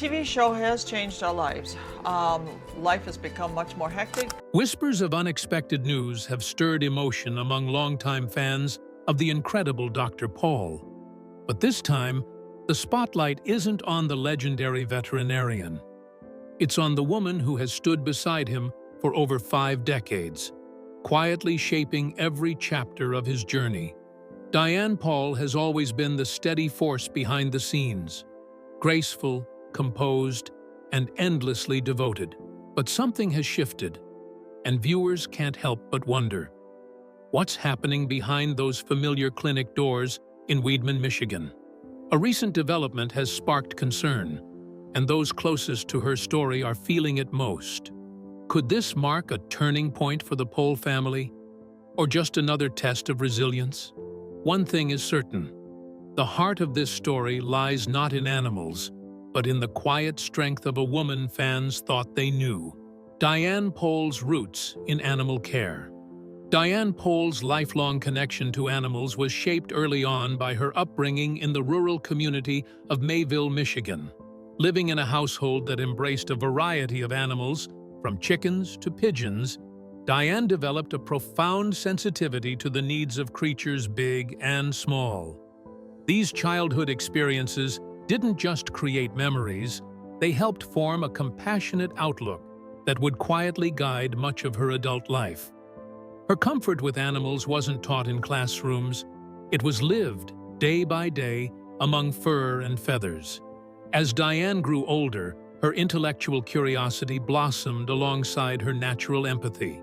TV show has changed our lives. Life has become much more hectic. Whispers of unexpected news have stirred emotion among longtime fans of the incredible Dr. Pol. But this time, the spotlight isn't on the legendary veterinarian. It's on the woman who has stood beside him for over 5 decades, quietly shaping every chapter of his journey. Diane Pol has always been the steady force behind the scenes, graceful, composed, and endlessly devoted. But something has shifted, and viewers can't help but wonder. What's happening behind those familiar clinic doors in Weidman, Michigan? A recent development has sparked concern, and those closest to her story are feeling it most. Could this mark a turning point for the Pol family, or just another test of resilience? One thing is certain: the heart of this story lies not in animals, but in the quiet strength of a woman fans thought they knew. Diane Pol's roots in animal care. Diane Pol's lifelong connection to animals was shaped early on by her upbringing in the rural community of Mayville, Michigan. Living in a household that embraced a variety of animals, from chickens to pigeons, Diane developed a profound sensitivity to the needs of creatures big and small. These childhood experiences didn't just create memories, they helped form a compassionate outlook that would quietly guide much of her adult life. Her comfort with animals wasn't taught in classrooms, it was lived, day by day, among fur and feathers. As Diane grew older, her intellectual curiosity blossomed alongside her natural empathy.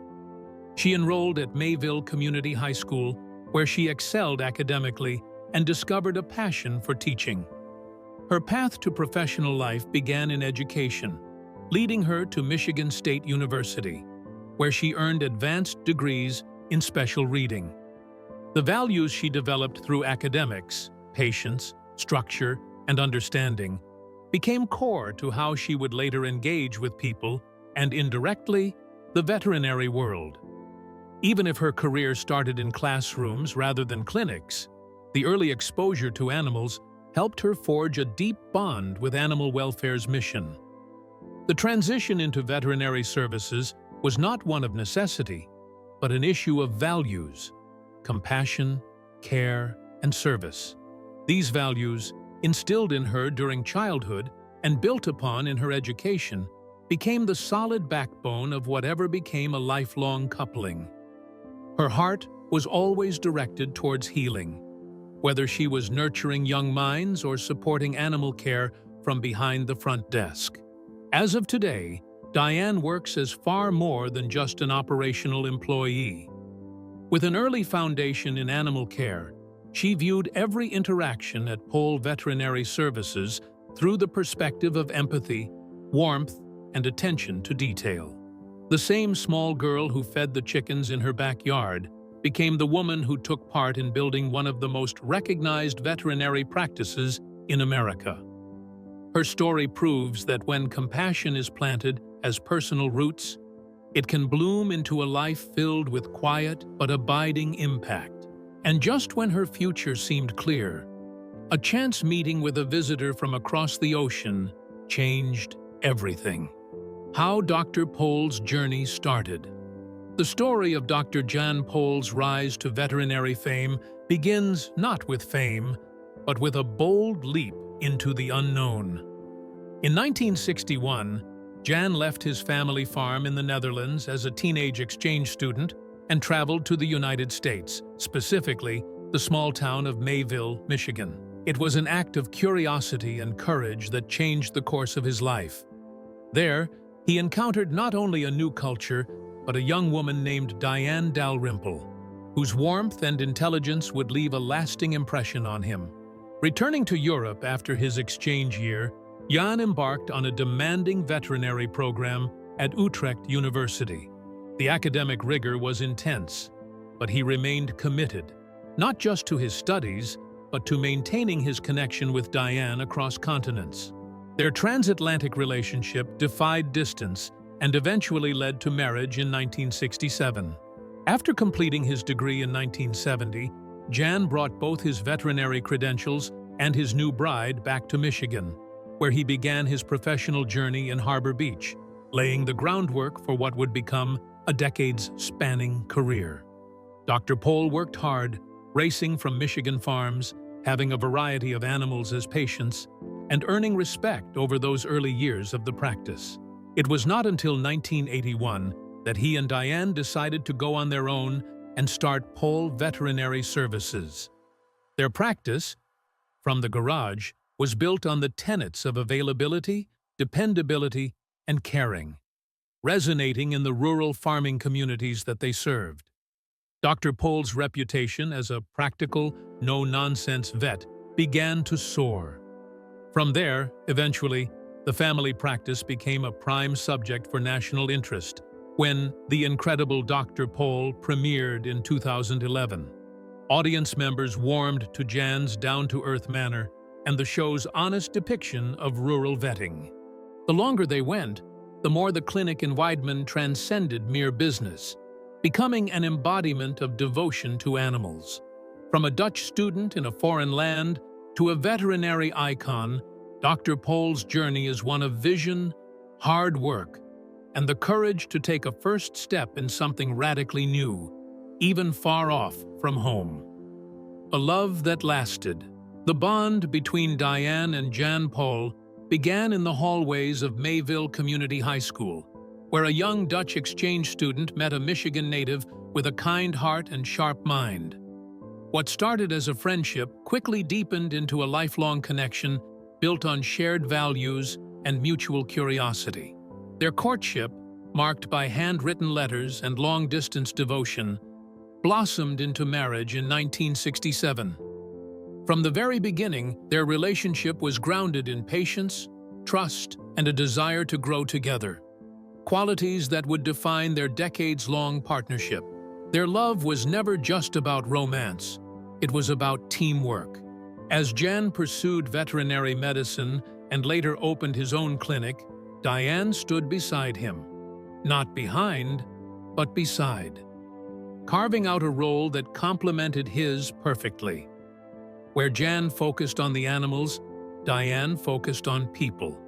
She enrolled at Mayville Community High School, where she excelled academically and discovered a passion for teaching. Her path to professional life began in education, leading her to Michigan State University, where she earned advanced degrees in special reading. The values she developed through academics, patience, structure, and understanding, became core to how she would later engage with people and, indirectly, the veterinary world. Even if her career started in classrooms rather than clinics, the early exposure to animals helped her forge a deep bond with animal welfare's mission. The transition into veterinary services was not one of necessity, but an issue of values: compassion, care, and service. These values, instilled in her during childhood and built upon in her education, became the solid backbone of whatever became a lifelong coupling. Her heart was always directed towards healing, whether she was nurturing young minds or supporting animal care from behind the front desk. As of today, Diane works as far more than just an operational employee. With an early foundation in animal care, she viewed every interaction at Pol Veterinary Services through the perspective of empathy, warmth, and attention to detail. The same small girl who fed the chickens in her backyard became the woman who took part in building one of the most recognized veterinary practices in America. Her story proves that when compassion is planted as personal roots, it can bloom into a life filled with quiet but abiding impact. And just when her future seemed clear, a chance meeting with a visitor from across the ocean changed everything. How Dr. Pol's journey started. The story of Dr. Diane Pol's rise to veterinary fame begins not with fame, but with a bold leap into the unknown. In 1961, Jan left his family farm in the Netherlands as a teenage exchange student and traveled to the United States, specifically the small town of Mayville, Michigan. It was an act of curiosity and courage that changed the course of his life. There, he encountered not only a new culture, but a young woman named Diane Dalrymple, whose warmth and intelligence would leave a lasting impression on him. Returning to Europe after his exchange year, Jan embarked on a demanding veterinary program at Utrecht University. The academic rigor was intense, but he remained committed, not just to his studies, but to maintaining his connection with Diane across continents. Their transatlantic relationship defied distance and eventually led to marriage in 1967. After completing his degree in 1970, Jan brought both his veterinary credentials and his new bride back to Michigan. where he began his professional journey in Harbor Beach, laying the groundwork for what would become a decades-spanning career. Dr. Pol worked hard, racing from Michigan farms, having a variety of animals as patients, and earning respect over those early years of the practice. It was not until 1981 that he and Diane decided to go on their own and start Pol Veterinary Services. Their practice, from the garage, was built on the tenets of availability, dependability, and caring, resonating in the rural farming communities that they served. Dr. Pol's reputation as a practical, no-nonsense vet began to soar. From there, eventually, the family practice became a prime subject for national interest when The Incredible Dr. Pol premiered in 2011. Audience members warmed to Jan's down-to-earth manner and the show's honest depiction of rural vetting. The longer they went, the more the clinic in Weidman transcended mere business, becoming an embodiment of devotion to animals. From a Dutch student in a foreign land to a veterinary icon, Dr. Pol's journey is one of vision, hard work, and the courage to take a first step in something radically new, even far off from home. A love that lasted. The bond between Diane and Diane Pol began in the hallways of Mayville Community High School, where a young Dutch exchange student met a Michigan native with a kind heart and sharp mind. What started as a friendship quickly deepened into a lifelong connection built on shared values and mutual curiosity. Their courtship, marked by handwritten letters and long-distance devotion, blossomed into marriage in 1967. From the very beginning, their relationship was grounded in patience, trust, and a desire to grow together, qualities that would define their decades-long partnership. Their love was never just about romance. It was about teamwork. As Jan pursued veterinary medicine and later opened his own clinic, Diane stood beside him. Not behind, but beside, carving out a role that complemented his perfectly. Where Jan focused on the animals, Diane focused on people,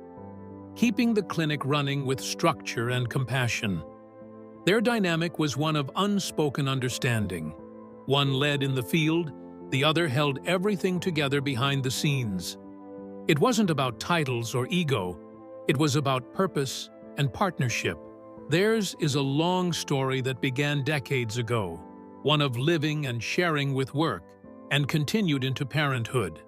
keeping the clinic running with structure and compassion. Their dynamic was one of unspoken understanding. One led in the field, the other held everything together behind the scenes. It wasn't about titles or ego, it was about purpose and partnership. Theirs is a long story that began decades ago, one of living and sharing with work, and continued into parenthood.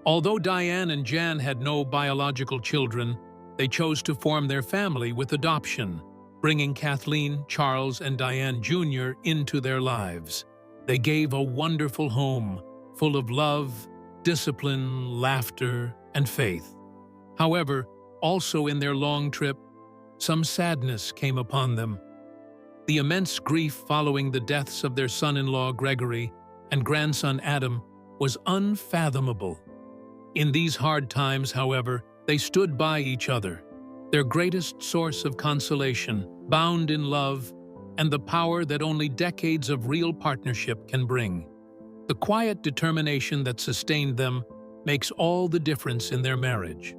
Although Diane and Jan had no biological children, they chose to form their family with adoption, bringing Kathleen, Charles, and Diane Jr. into their lives. They gave a wonderful home, full of love, discipline, laughter, and faith. However, also in their long trip, some sadness came upon them. The immense grief following the deaths of their son-in-law Gregory and grandson Adam was unfathomable. In these hard times, however, they stood by each other, their greatest source of consolation, bound in love and the power that only decades of real partnership can bring. The quiet determination that sustained them makes all the difference in their marriage.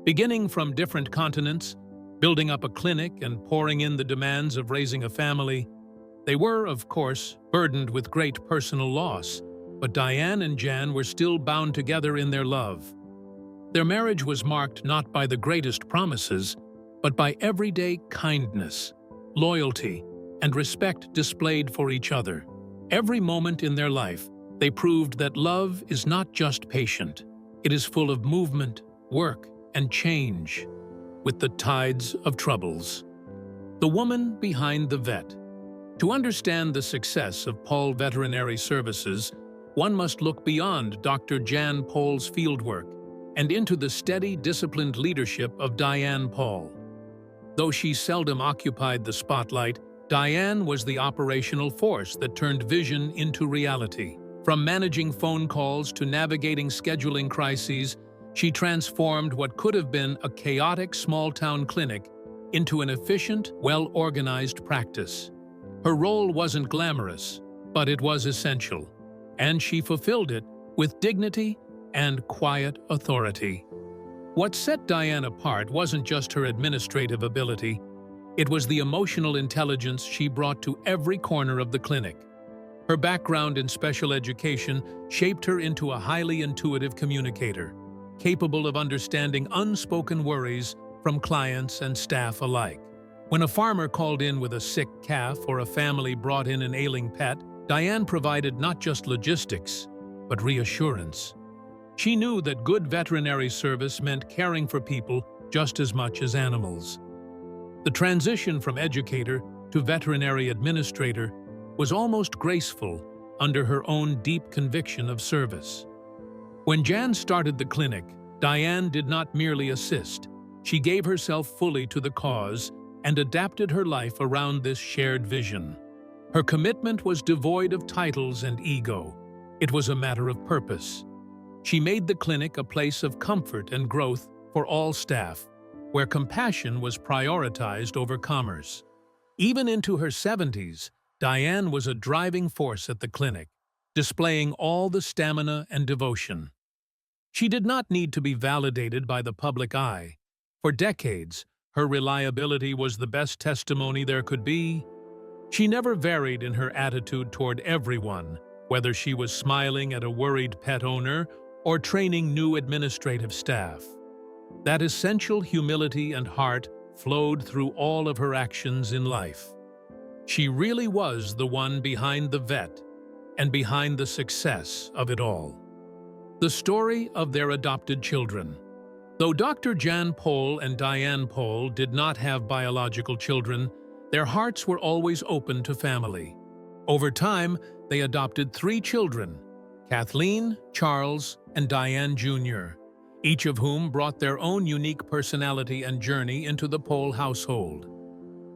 Beginning from different continents, building up a clinic and pouring in the demands of raising a family, they were, of course, burdened with great personal loss, but Diane and Jan were still bound together in their love. Their marriage was marked not by the greatest promises, but by everyday kindness, loyalty, and respect displayed for each other. Every moment in their life, they proved that love is not just patient. It is full of movement, work, and change, with the tides of troubles. The woman behind the vet. To understand the success of Pol Veterinary Services, one must look beyond Dr. Diane Pol's fieldwork and into the steady, disciplined leadership of Diane Pol. Though she seldom occupied the spotlight, Diane was the operational force that turned vision into reality. From managing phone calls to navigating scheduling crises, she transformed what could have been a chaotic small-town clinic into an efficient, well-organized practice. Her role wasn't glamorous, but it was essential, and she fulfilled it with dignity and quiet authority. What set Diane apart wasn't just her administrative ability, it was the emotional intelligence she brought to every corner of the clinic. Her background in special education shaped her into a highly intuitive communicator, capable of understanding unspoken worries from clients and staff alike. When a farmer called in with a sick calf or a family brought in an ailing pet, Diane provided not just logistics, but reassurance. She knew that good veterinary service meant caring for people just as much as animals. The transition from educator to veterinary administrator was almost graceful under her own deep conviction of service. When Jan started the clinic, Diane did not merely assist. She gave herself fully to the cause and adapted her life around this shared vision. Her commitment was devoid of titles and ego. It was a matter of purpose. She made the clinic a place of comfort and growth for all staff, where compassion was prioritized over commerce. Even into her 70s, Diane was a driving force at the clinic, displaying all the stamina and devotion. She did not need to be validated by the public eye. For decades, her reliability was the best testimony there could be. She never varied in her attitude toward everyone, whether she was smiling at a worried pet owner or training new administrative staff. That essential humility and heart flowed through all of her actions in life. She really was the one behind the vet and behind the success of it all. The story of their adopted children. Though Dr. Diane Pol and Diane Pol did not have biological children, their hearts were always open to family. Over time, they adopted 3 children, Kathleen, Charles, and Diane Jr., each of whom brought their own unique personality and journey into the Pol household.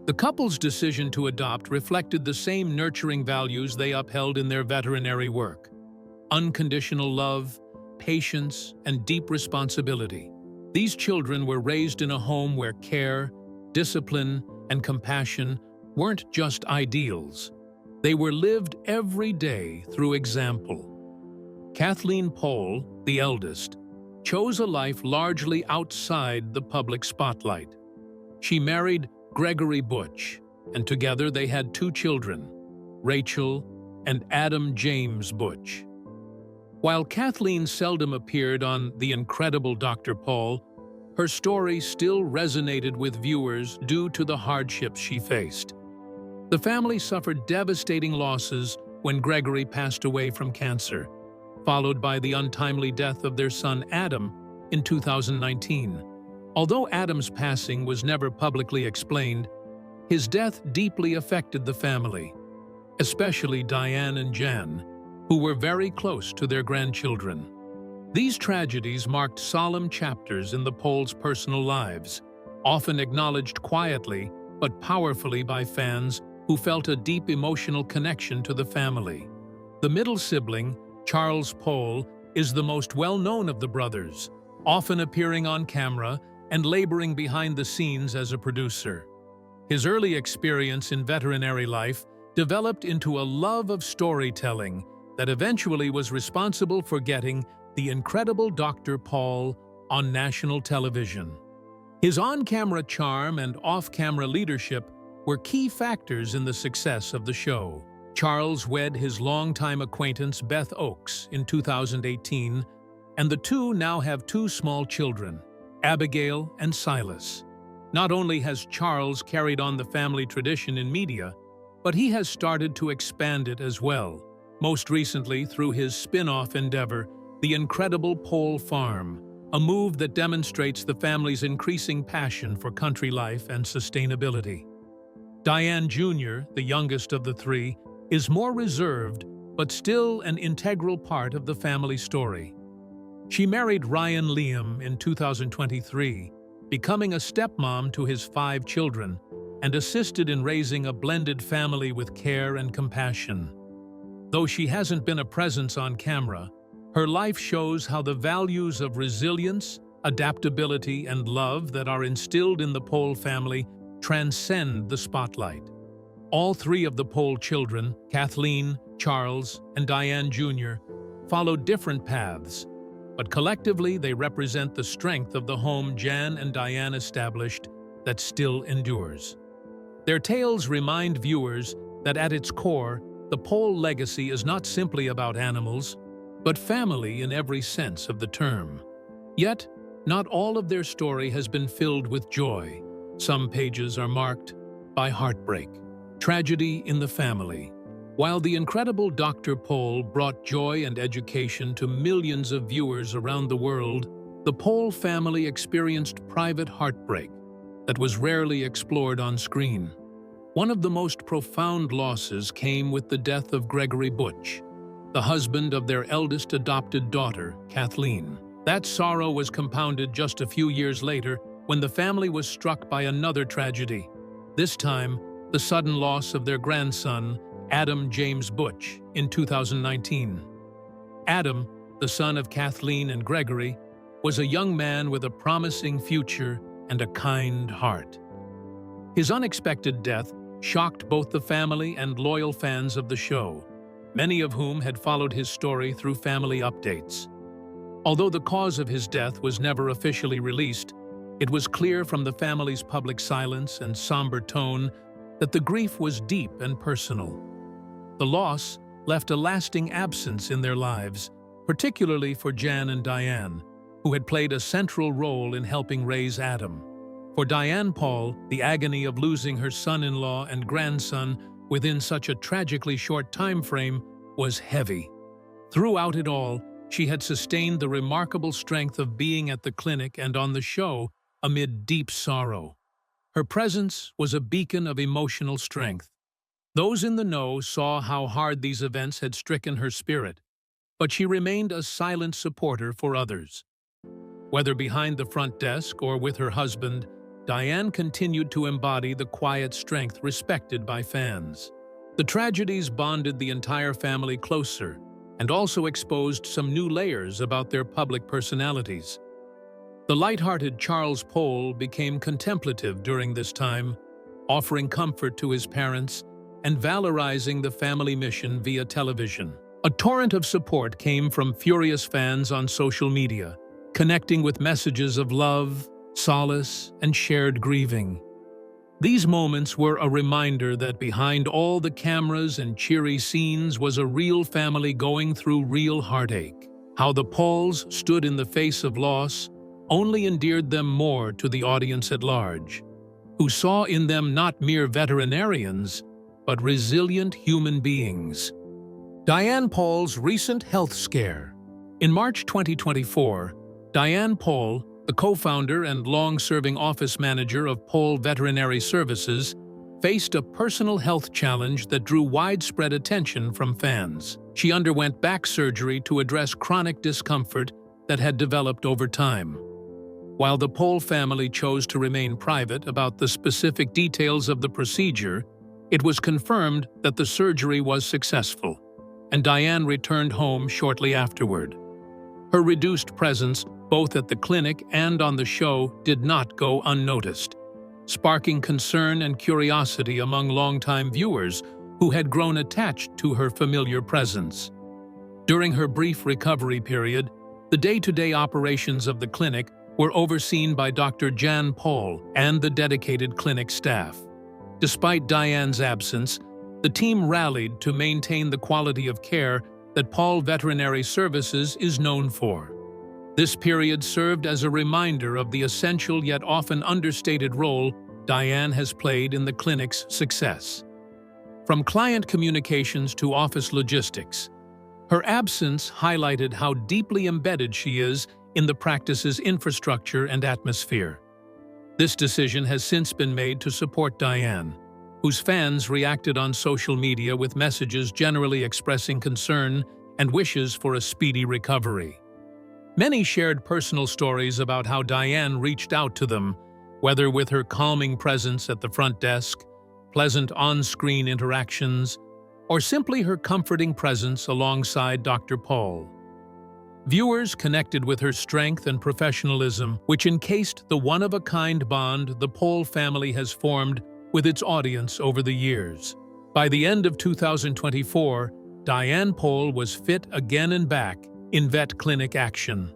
The couple's decision to adopt reflected the same nurturing values they upheld in their veterinary work: unconditional love, patience, and deep responsibility. These children were raised in a home where care, discipline, and compassion weren't just ideals. They were lived every day through example. Kathleen Pol, the eldest, chose a life largely outside the public spotlight. She married Gregory Butch, and together they had 2 children, Rachel and Adam James Butch. While Kathleen seldom appeared on The Incredible Dr. Pol, her story still resonated with viewers due to the hardships she faced. The family suffered devastating losses when Gregory passed away from cancer, followed by the untimely death of their son Adam in 2019. Although Adam's passing was never publicly explained, his death deeply affected the family, especially Diane and Jan, who were very close to their grandchildren. These tragedies marked solemn chapters in the Pols' personal lives, often acknowledged quietly but powerfully by fans who felt a deep emotional connection to the family. The middle sibling, Charles Pol, is the most well-known of the brothers, often appearing on camera and laboring behind the scenes as a producer. His early experience in veterinary life developed into a love of storytelling that eventually was responsible for getting The Incredible Dr. Pol on national television. His on-camera charm and off-camera leadership were key factors in the success of the show. Charles wed his longtime acquaintance Beth Oakes in 2018, and the two now have 2 small children, Abigail and Silas. Not only has Charles carried on the family tradition in media, but he has started to expand it as well, most recently through his spin-off endeavor, The Incredible Pol Farm, a move that demonstrates the family's increasing passion for country life and sustainability. Diane Jr., the youngest of the 3, is more reserved but still an integral part of the family story. She married Ryan Liam in 2023, becoming a stepmom to his 5 children, and assisted in raising a blended family with care and compassion. Though she hasn't been a presence on camera, her life shows how the values of resilience, adaptability, and love that are instilled in the Pol family transcend the spotlight. All 3 of the Pol children, Kathleen, Charles, and Diane Jr., followed different paths, but collectively they represent the strength of the home Jan and Diane established that still endures. Their tales remind viewers that at its core, the Pol legacy is not simply about animals, but family in every sense of the term. Yet, not all of their story has been filled with joy. Some pages are marked by heartbreak, tragedy in the family. While the incredible Dr. Pol brought joy and education to millions of viewers around the world, the Pol family experienced private heartbreak that was rarely explored on screen. One of the most profound losses came with the death of Gregory Butch, the husband of their eldest adopted daughter, Kathleen. That sorrow was compounded just a few years later when the family was struck by another tragedy. This time, the sudden loss of their grandson, Adam James Butch, in 2019. Adam, the son of Kathleen and Gregory, was a young man with a promising future and a kind heart. His unexpected death shocked both the family and loyal fans of the show, many of whom had followed his story through family updates. Although the cause of his death was never officially released, it was clear from the family's public silence and somber tone that the grief was deep and personal. The loss left a lasting absence in their lives, particularly for Jan and Diane, who had played a central role in helping raise Adam. For Diane Pol, the agony of losing her son-in-law and grandson within such a tragically short time frame was heavy. Throughout it all, she had sustained the remarkable strength of being at the clinic and on the show amid deep sorrow. Her presence was a beacon of emotional strength. Those in the know saw how hard these events had stricken her spirit, but she remained a silent supporter for others. Whether behind the front desk or with her husband, Diane continued to embody the quiet strength respected by fans. The tragedies bonded the entire family closer and also exposed some new layers about their public personalities. The light-hearted Charles Pol became contemplative during this time, offering comfort to his parents and valorizing the family mission via television. A torrent of support came from furious fans on social media, connecting with messages of love, solace, and shared grieving. These moments were a reminder that behind all the cameras and cheery scenes was a real family going through real heartache. How the Pols stood in the face of loss only endeared them more to the audience at large, who saw in them not mere veterinarians, but resilient human beings. Diane Pol's recent health scare. In March 2024, Diane Pol, the co-founder and long-serving office manager of Pol Veterinary Services, faced a personal health challenge that drew widespread attention from fans. She underwent back surgery to address chronic discomfort that had developed over time. While the Pol family chose to remain private about the specific details of the procedure, it was confirmed that the surgery was successful, and Diane returned home shortly afterward. Her reduced presence, both at the clinic and on the show, did not go unnoticed, sparking concern and curiosity among longtime viewers who had grown attached to her familiar presence. During her brief recovery period, the day-to-day operations of the clinic were overseen by Dr. Diane Pol and the dedicated clinic staff. Despite Diane's absence, the team rallied to maintain the quality of care that Pol Veterinary Services is known for. This period served as a reminder of the essential yet often understated role Diane has played in the clinic's success. From client communications to office logistics, her absence highlighted how deeply embedded she is in the practice's infrastructure and atmosphere. This decision has since been made to support Diane, whose fans reacted on social media with messages generally expressing concern and wishes for a speedy recovery. Many shared personal stories about how Diane reached out to them, whether with her calming presence at the front desk, pleasant on-screen interactions, or simply her comforting presence alongside Dr. Pol. Viewers connected with her strength and professionalism, which encased the one-of-a-kind bond the Pol family has formed with its audience over the years. By the end of 2024, Diane Pol was fit again and back in vet clinic action.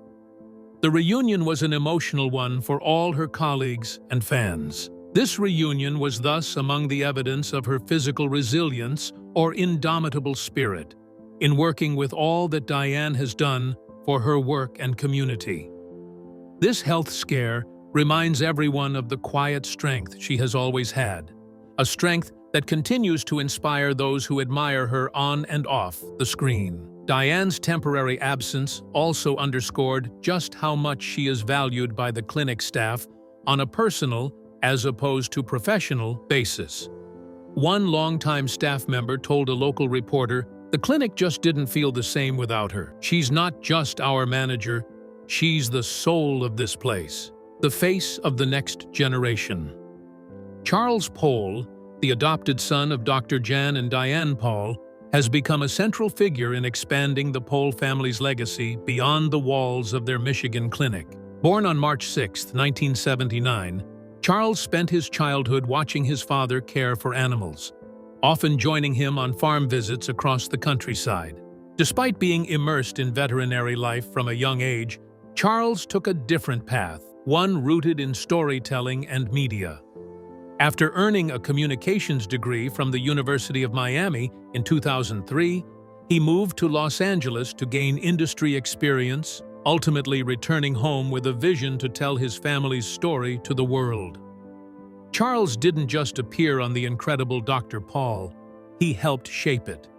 The reunion was an emotional one for all her colleagues and fans. This reunion was thus among the evidence of her physical resilience or indomitable spirit in working with all that Diane has done for her work and community. This health scare reminds everyone of the quiet strength she has always had, a strength that continues to inspire those who admire her on and off the screen. Diane's temporary absence also underscored just how much she is valued by the clinic staff on a personal, as opposed to professional, basis. One longtime staff member told a local reporter, "The clinic just didn't feel the same without her. She's not just our manager, she's the soul of this place, the face of the next generation." Charles Pol, the adopted son of Dr. Jan and Diane Pol, has become a central figure in expanding the Pol family's legacy beyond the walls of their Michigan clinic. Born on March 6, 1979, Charles spent his childhood watching his father care for animals, often joining him on farm visits across the countryside. Despite being immersed in veterinary life from a young age, Charles took a different path, one rooted in storytelling and media. After earning a communications degree from the University of Miami in 2003, he moved to Los Angeles to gain industry experience, ultimately returning home with a vision to tell his family's story to the world. Charles didn't just appear on The Incredible Dr. Pol, he helped shape it.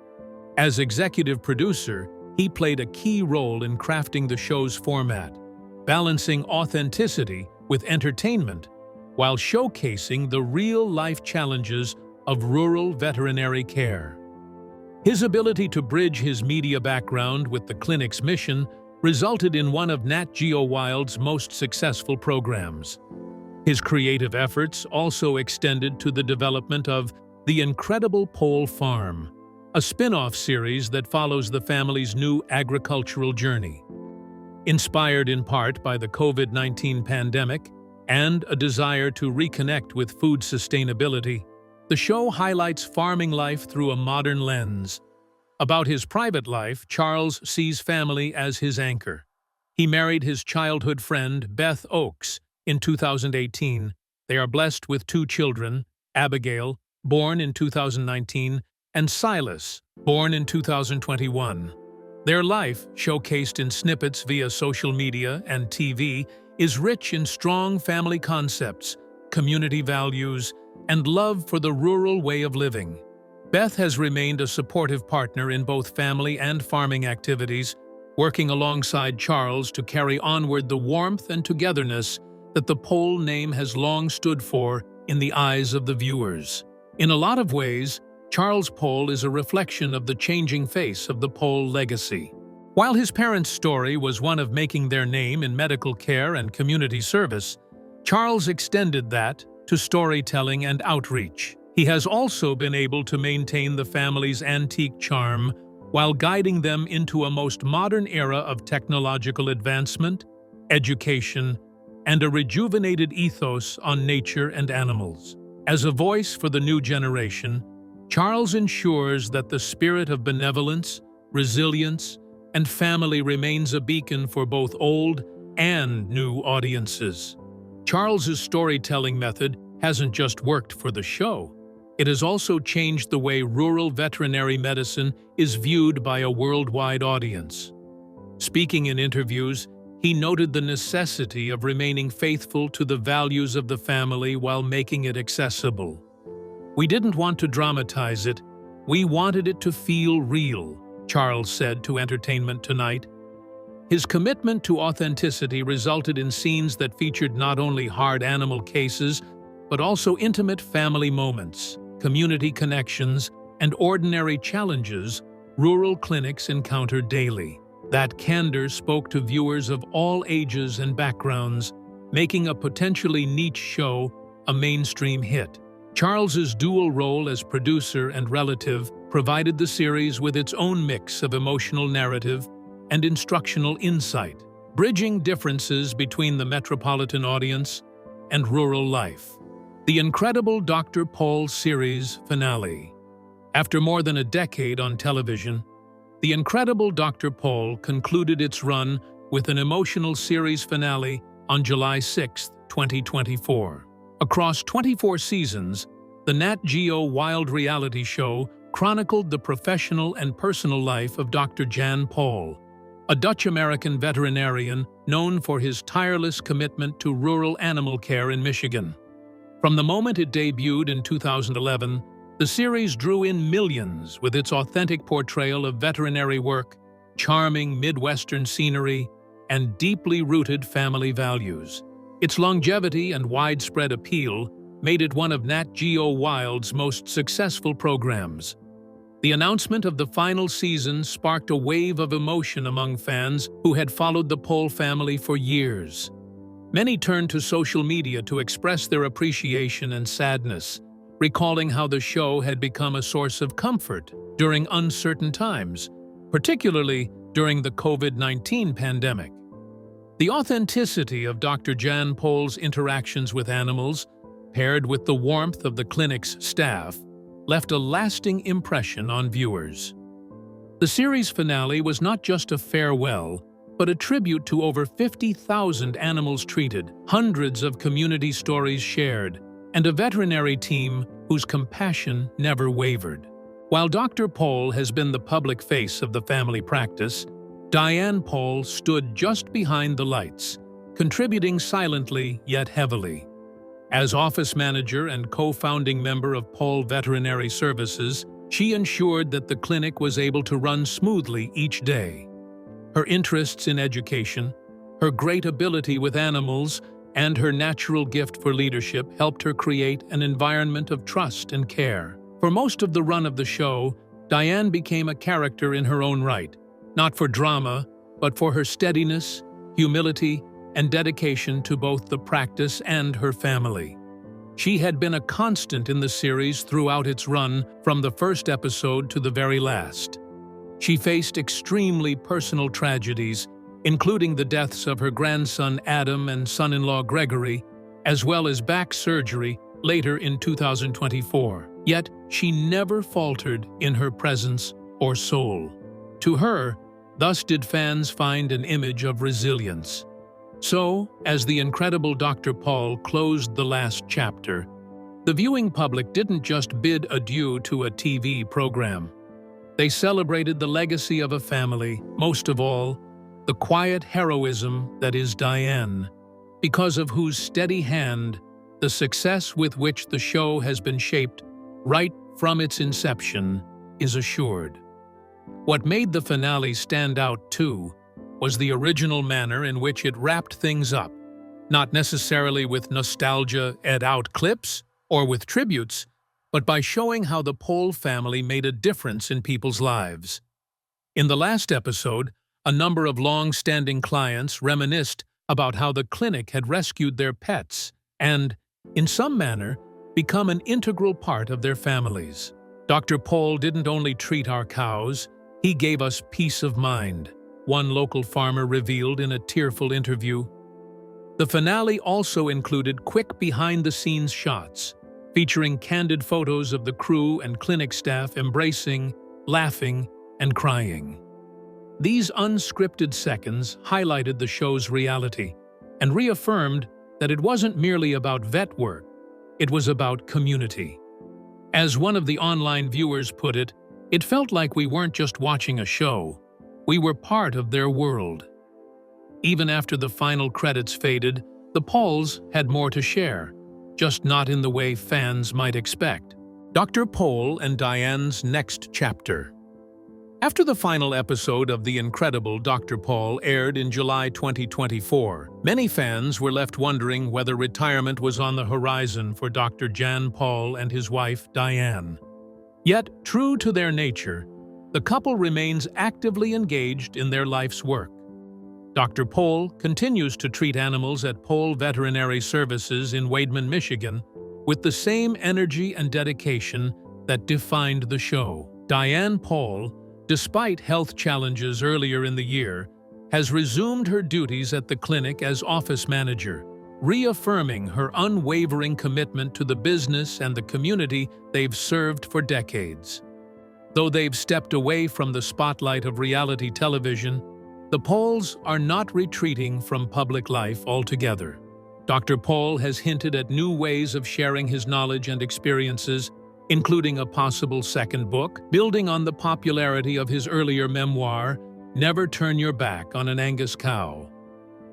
As executive producer, he played a key role in crafting the show's format, balancing authenticity with entertainment while showcasing the real-life challenges of rural veterinary care. His ability to bridge his media background with the clinic's mission resulted in one of Nat Geo Wild's most successful programs. His creative efforts also extended to the development of The Incredible Pol Farm, a spin-off series that follows the family's new agricultural journey. Inspired in part by the COVID-19 pandemic and a desire to reconnect with food sustainability, the show highlights farming life through a modern lens. About his private life, Charles sees family as his anchor. He married his childhood friend, Beth Oakes, in 2018. They are blessed with 2 children, Abigail, born in 2019, and Silas, born in 2021. Their life, showcased in snippets via social media and TV, is rich in strong family concepts, community values, and love for the rural way of living. Beth has remained a supportive partner in both family and farming activities, working alongside Charles to carry onward the warmth and togetherness that the Pol name has long stood for in the eyes of the viewers. In a lot of ways, Charles Pol is a reflection of the changing face of the Pol legacy. While his parents' story was one of making their name in medical care and community service, Charles extended that to storytelling and outreach. He has also been able to maintain the family's antique charm while guiding them into a most modern era of technological advancement, education, and a rejuvenated ethos on nature and animals. As a voice for the new generation, Charles ensures that the spirit of benevolence, resilience, and family remains a beacon for both old and new audiences. Charles's storytelling method hasn't just worked for the show. It has also changed the way rural veterinary medicine is viewed by a worldwide audience. Speaking in interviews, he noted the necessity of remaining faithful to the values of the family while making it accessible. "We didn't want to dramatize it, we wanted it to feel real," Charles said to Entertainment Tonight. His commitment to authenticity resulted in scenes that featured not only hard animal cases, but also intimate family moments, community connections, and ordinary challenges rural clinics encounter daily. That candor spoke to viewers of all ages and backgrounds, making a potentially niche show a mainstream hit. Charles's dual role as producer and relative provided the series with its own mix of emotional narrative and instructional insight, bridging differences between the metropolitan audience and rural life. The Incredible Dr. Pol series finale. After more than a decade on television, The Incredible Dr. Pol concluded its run with an emotional series finale on July 6, 2024. Across 24 seasons, the Nat Geo Wild reality show chronicled the professional and personal life of Dr. Diane Pol, a Dutch-American veterinarian known for his tireless commitment to rural animal care in Michigan. From the moment it debuted in 2011, the series drew in millions with its authentic portrayal of veterinary work, charming Midwestern scenery, and deeply rooted family values. Its longevity and widespread appeal made it one of Nat Geo Wild's most successful programs. The announcement of the final season sparked a wave of emotion among fans who had followed the Pol family for years. Many turned to social media to express their appreciation and sadness, recalling how the show had become a source of comfort during uncertain times, particularly during the COVID-19 pandemic. The authenticity of Dr. Diane Pol's interactions with animals, paired with the warmth of the clinic's staff, left a lasting impression on viewers. The series finale was not just a farewell, but a tribute to over 50,000 animals treated, hundreds of community stories shared, and a veterinary team whose compassion never wavered. While Dr. Pol has been the public face of the family practice, Diane Pol stood just behind the lights, contributing silently yet heavily. As office manager and co-founding member of Pol Veterinary Services, she ensured that the clinic was able to run smoothly each day. Her interests in education, her great ability with animals, and her natural gift for leadership helped her create an environment of trust and care. For most of the run of the show, Diane became a character in her own right, not for drama, but for her steadiness, humility, and dedication to both the practice and her family. She had been a constant in the series throughout its run, from the first episode to the very last. She faced extremely personal tragedies, including the deaths of her grandson Adam and son-in-law Gregory, as well as back surgery later in 2024. Yet, she never faltered in her presence or soul. To her, thus did fans find an image of resilience. So, as the incredible Dr. Pol closed the last chapter, the viewing public didn't just bid adieu to a TV program. They celebrated the legacy of a family, most of all, the quiet heroism that is Diane, because of whose steady hand the success with which the show has been shaped right from its inception is assured. What made the finale stand out, too, was the original manner in which it wrapped things up, not necessarily with nostalgia-ed-out clips or with tributes, but by showing how the Pol family made a difference in people's lives. In the last episode, a number of long-standing clients reminisced about how the clinic had rescued their pets and, in some manner, become an integral part of their families. Dr. Pol didn't only treat our cows, he gave us peace of mind, one local farmer revealed in a tearful interview. The finale also included quick behind-the-scenes shots, featuring candid photos of the crew and clinic staff embracing, laughing, and crying. These unscripted seconds highlighted the show's reality and reaffirmed that it wasn't merely about vet work, it was about community. As one of the online viewers put it, it felt like we weren't just watching a show, we were part of their world. Even after the final credits faded, the Pols had more to share, just not in the way fans might expect. Dr. Pol and Diane's next chapter. After the final episode of The Incredible Dr. Pol aired in July 2024, many fans were left wondering whether retirement was on the horizon for Dr. Diane Pol and his wife, Diane. Yet, true to their nature, the couple remains actively engaged in their life's work. Dr. Pol continues to treat animals at Pol Veterinary Services in Weidman, Michigan, with the same energy and dedication that defined the show. Diane Pol, despite health challenges earlier in the year, has resumed her duties at the clinic as office manager, reaffirming her unwavering commitment to the business and the community they've served for decades. Though they've stepped away from the spotlight of reality television, The Pols are not retreating from public life altogether. Dr. Pol has hinted at new ways of sharing his knowledge and experiences, including a possible second book, building on the popularity of his earlier memoir, Never Turn Your Back on an Angus Cow.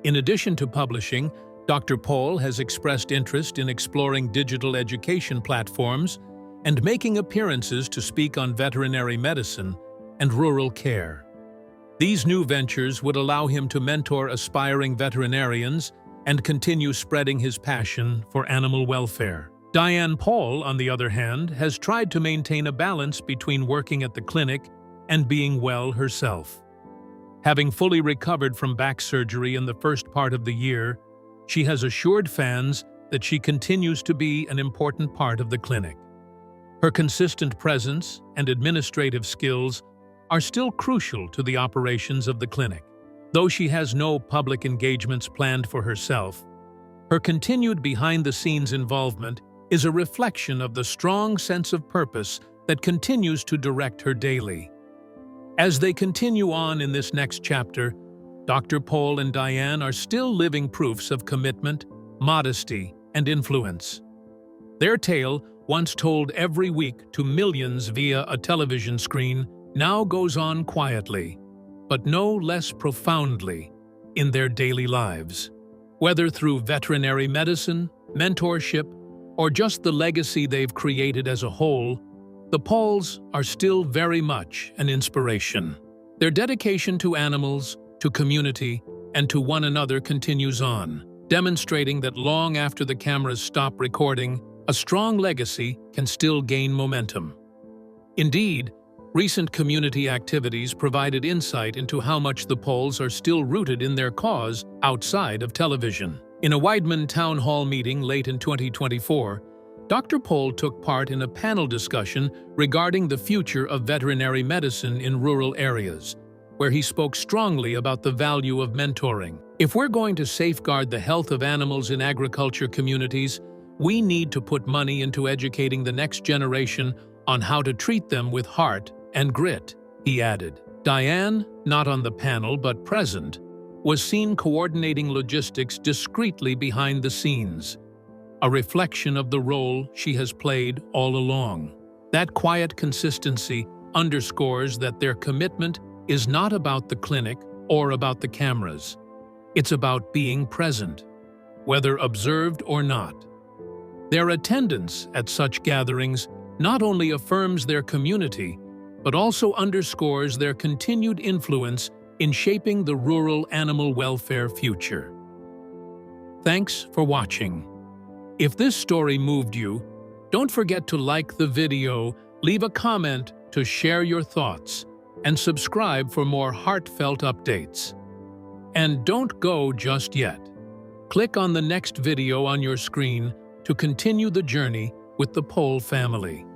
In addition to publishing, Dr. Pol has expressed interest in exploring digital education platforms and making appearances to speak on veterinary medicine and rural care. These new ventures would allow him to mentor aspiring veterinarians and continue spreading his passion for animal welfare. Diane Pol, on the other hand, has tried to maintain a balance between working at the clinic and being well herself. Having fully recovered from back surgery in the first part of the year, she has assured fans that she continues to be an important part of the clinic. Her consistent presence and administrative skills are still crucial to the operations of the clinic. Though she has no public engagements planned for herself, her continued behind-the-scenes involvement is a reflection of the strong sense of purpose that continues to direct her daily. As they continue on in this next chapter, Dr. Pol and Diane are still living proofs of commitment, modesty, and influence. Their tale, once told every week to millions via a television screen, now goes on quietly, but no less profoundly, in their daily lives. Whether through veterinary medicine, mentorship, or just the legacy they've created as a whole, the Pols are still very much an inspiration. Their dedication to animals, to community, and to one another continues on, demonstrating that long after the cameras stop recording, a strong legacy can still gain momentum. Indeed, recent community activities provided insight into how much the Pols are still rooted in their cause outside of television. In a Weidman town hall meeting late in 2024, Dr. Pol took part in a panel discussion regarding the future of veterinary medicine in rural areas, where he spoke strongly about the value of mentoring. If we're going to safeguard the health of animals in agriculture communities, we need to put money into educating the next generation on how to treat them with heart and grit, he added. Diane, not on the panel but present, was seen coordinating logistics discreetly behind the scenes, a reflection of the role she has played all along. That quiet consistency underscores that their commitment is not about the clinic or about the cameras. It's about being present, whether observed or not. Their attendance at such gatherings not only affirms their community, but also underscores their continued influence in shaping the rural animal welfare future. Thanks for watching. If this story moved you, don't forget to like the video, leave a comment to share your thoughts, and subscribe for more heartfelt updates. And don't go just yet. Click on the next video on your screen to continue the journey with the Pol family.